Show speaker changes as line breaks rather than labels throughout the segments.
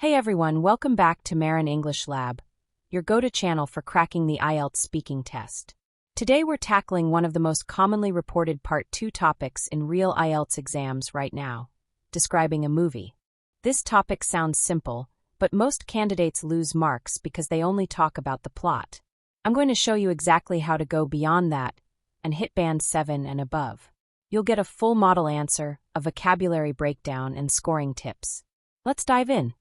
Hey everyone, welcome back to Marin English Lab, your go-to channel for cracking the IELTS speaking test. Today we're tackling one of the most commonly reported Part 2 topics in real IELTS exams right now, describing a movie. This topic sounds simple, but most candidates lose marks because they only talk about the plot. I'm going to show you exactly how to go beyond that and hit band 7 and above. You'll get a full model answer, a vocabulary breakdown, and scoring tips. Let's dive in.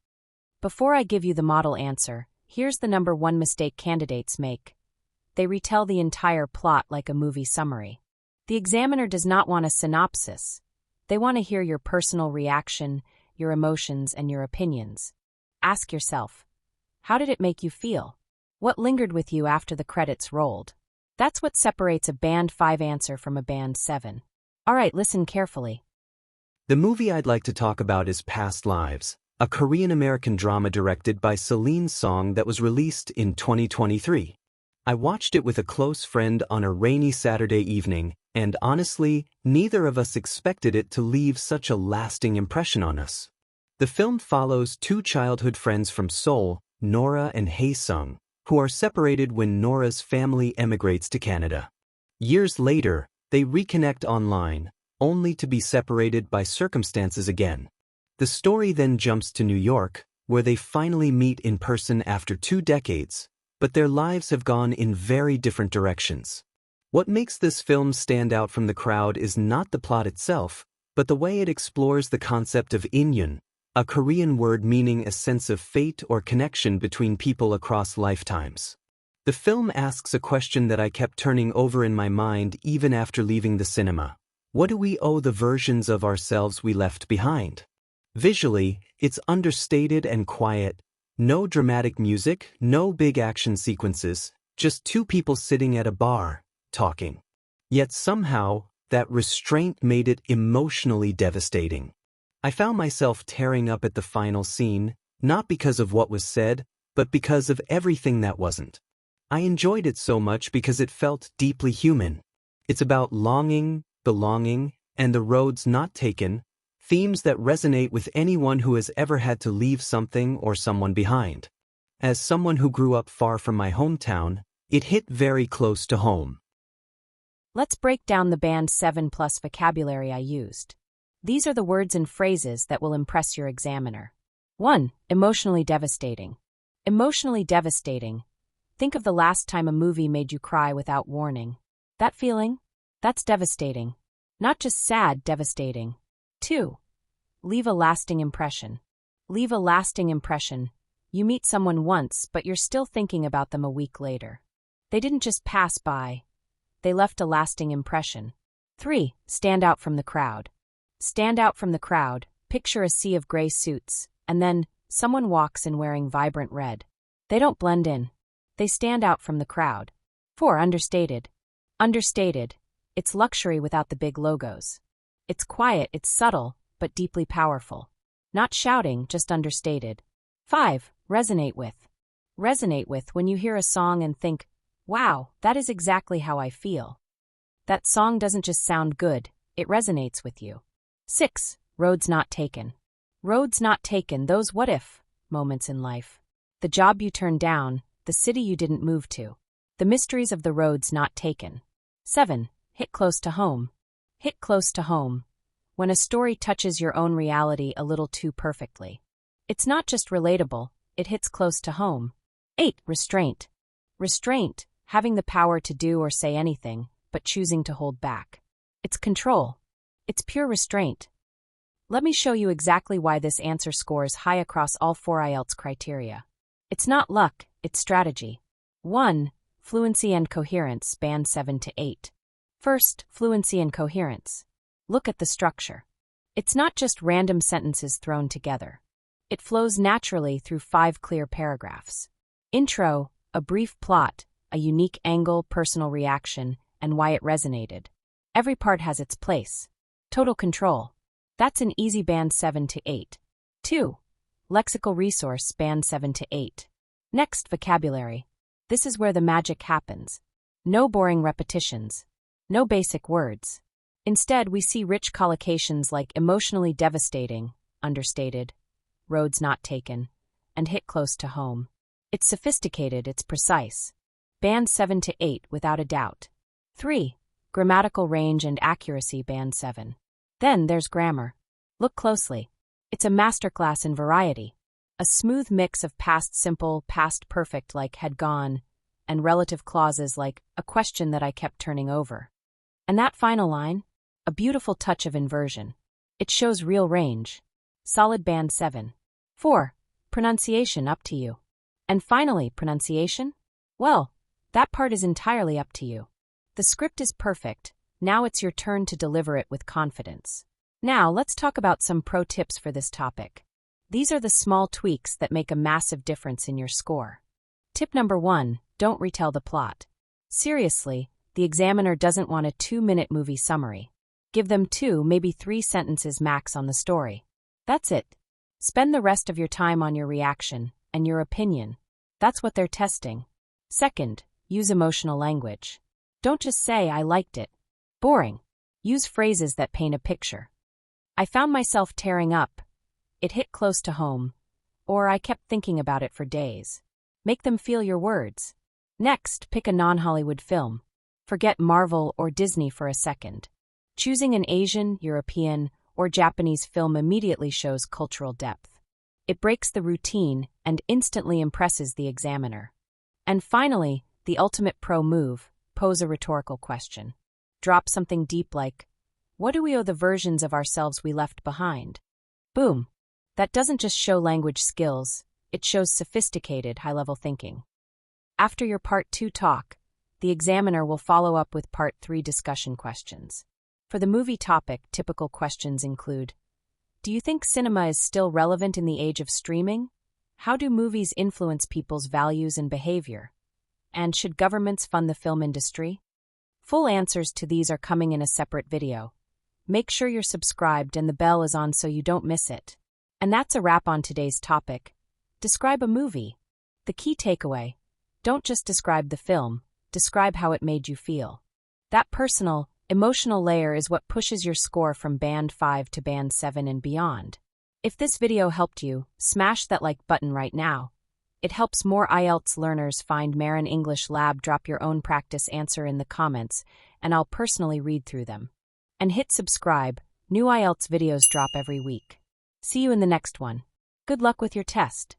Before I give you the model answer, here's the number one mistake candidates make. They retell the entire plot like a movie summary. The examiner does not want a synopsis. They want to hear your personal reaction, your emotions, and your opinions. Ask yourself, how did it make you feel? What lingered with you after the credits rolled? That's what separates a Band 5 answer from a Band 7. All right, listen carefully.
The movie I'd like to talk about is Past Lives, a Korean-American drama directed by Celine Song that was released in 2023. I watched it with a close friend on a rainy Saturday evening, and honestly, neither of us expected it to leave such a lasting impression on us. The film follows two childhood friends from Seoul, Nora and Hae-sung, who are separated when Nora's family emigrates to Canada. Years later, they reconnect online, only to be separated by circumstances again. The story then jumps to New York, where they finally meet in person after 2 decades, but their lives have gone in very different directions. What makes this film stand out from the crowd is not the plot itself, but the way it explores the concept of inyon, a Korean word meaning a sense of fate or connection between people across lifetimes. The film asks a question that I kept turning over in my mind even after leaving the cinema. What do we owe the versions of ourselves we left behind? Visually, it's understated and quiet. No dramatic music, no big action sequences, just two people sitting at a bar, talking. Yet somehow, that restraint made it emotionally devastating. I found myself tearing up at the final scene, not because of what was said, but because of everything that wasn't. I enjoyed it so much because it felt deeply human. It's about longing, belonging, and the roads not taken, themes that resonate with anyone who has ever had to leave something or someone behind. As someone who grew up far from my hometown, it hit very close to home.
Let's break down the Band 7 plus vocabulary I used. These are the words and phrases that will impress your examiner. 1. Emotionally devastating. Emotionally devastating. Think of the last time a movie made you cry without warning. That feeling? That's devastating. Not just sad, devastating. 2. Leave a lasting impression. Leave a lasting impression. You meet someone once, but you're still thinking about them a week later. They didn't just pass by. They left a lasting impression. 3. Stand out from the crowd. Stand out from the crowd. Picture a sea of gray suits, and then someone walks in wearing vibrant red. They don't blend in. They stand out from the crowd. 4. Understated. Understated. It's luxury without the big logos. It's quiet, it's subtle, but deeply powerful. Not shouting, just understated. 5. Resonate with. Resonate with when you hear a song and think, wow, that is exactly how I feel. That song doesn't just sound good, it resonates with you. 6. Roads not taken. Roads not taken, those what-if moments in life. The job you turned down, the city you didn't move to. The mysteries of the roads not taken. 7. Hit close to home. Hit close to home. When a story touches your own reality a little too perfectly. It's not just relatable, it hits close to home. 8. Restraint. Restraint, having the power to do or say anything, but choosing to hold back. It's control. It's pure restraint. Let me show you exactly why this answer scores high across all 4 IELTS criteria. It's not luck, it's strategy. 1. Fluency and coherence, Band 7 to 8. First, fluency and coherence. Look at the structure. It's not just random sentences thrown together. It flows naturally through 5 clear paragraphs. Intro, a brief plot, a unique angle, personal reaction, and why it resonated. Every part has its place. Total control. That's an easy Band 7 to 8. 2. Lexical resource, Band 7 to 8. Next, vocabulary. This is where the magic happens. No boring repetitions. No basic words. Instead, we see rich collocations like emotionally devastating, understated, roads not taken, and hit close to home. It's sophisticated, it's precise. Band 7 to 8 without a doubt. 3. Grammatical range and accuracy, band 7. Then there's grammar. Look closely. It's a masterclass in variety. A smooth mix of past simple, past perfect like had gone, and relative clauses like a question that I kept turning over. And that final line? A beautiful touch of inversion. It shows real range. Solid band 7. 4. Pronunciation, up to you. And finally, pronunciation? Well, that part is entirely up to you. The script is perfect. Now it's your turn to deliver it with confidence. Now, let's talk about some pro tips for this topic. These are the small tweaks that make a massive difference in your score. Tip number 1, don't retell the plot. Seriously, the examiner doesn't want a 2-minute movie summary. Give them 2, maybe 3 sentences max on the story. That's it. Spend the rest of your time on your reaction and your opinion. That's what they're testing. Second, use emotional language. Don't just say, I liked it. Boring. Use phrases that paint a picture. I found myself tearing up. It hit close to home. Or I kept thinking about it for days. Make them feel your words. Next, pick a non-Hollywood film. Forget Marvel or Disney for a second. Choosing an Asian, European, or Japanese film immediately shows cultural depth. It breaks the routine and instantly impresses the examiner. And finally, the ultimate pro move, pose a rhetorical question. Drop something deep like, what do we owe the versions of ourselves we left behind? Boom. That doesn't just show language skills, it shows sophisticated, high-level thinking. After your Part 2 talk, the examiner will follow up with Part 3 discussion questions. For the movie topic, typical questions include, do you think cinema is still relevant in the age of streaming? How do movies influence people's values and behavior? And should governments fund the film industry? Full answers to these are coming in a separate video. Make sure you're subscribed and the bell is on so you don't miss it. And that's a wrap on today's topic. Describe a movie. The key takeaway: don't just describe the film, describe how it made you feel. That personal, emotional layer is what pushes your score from band 5 to band 7 and beyond. If this video helped you, smash that like button right now. It helps more IELTS learners find Marin English Lab. Drop your own practice answer in the comments, and I'll personally read through them. And hit subscribe. New IELTS videos drop every week. See you in the next one. Good luck with your test.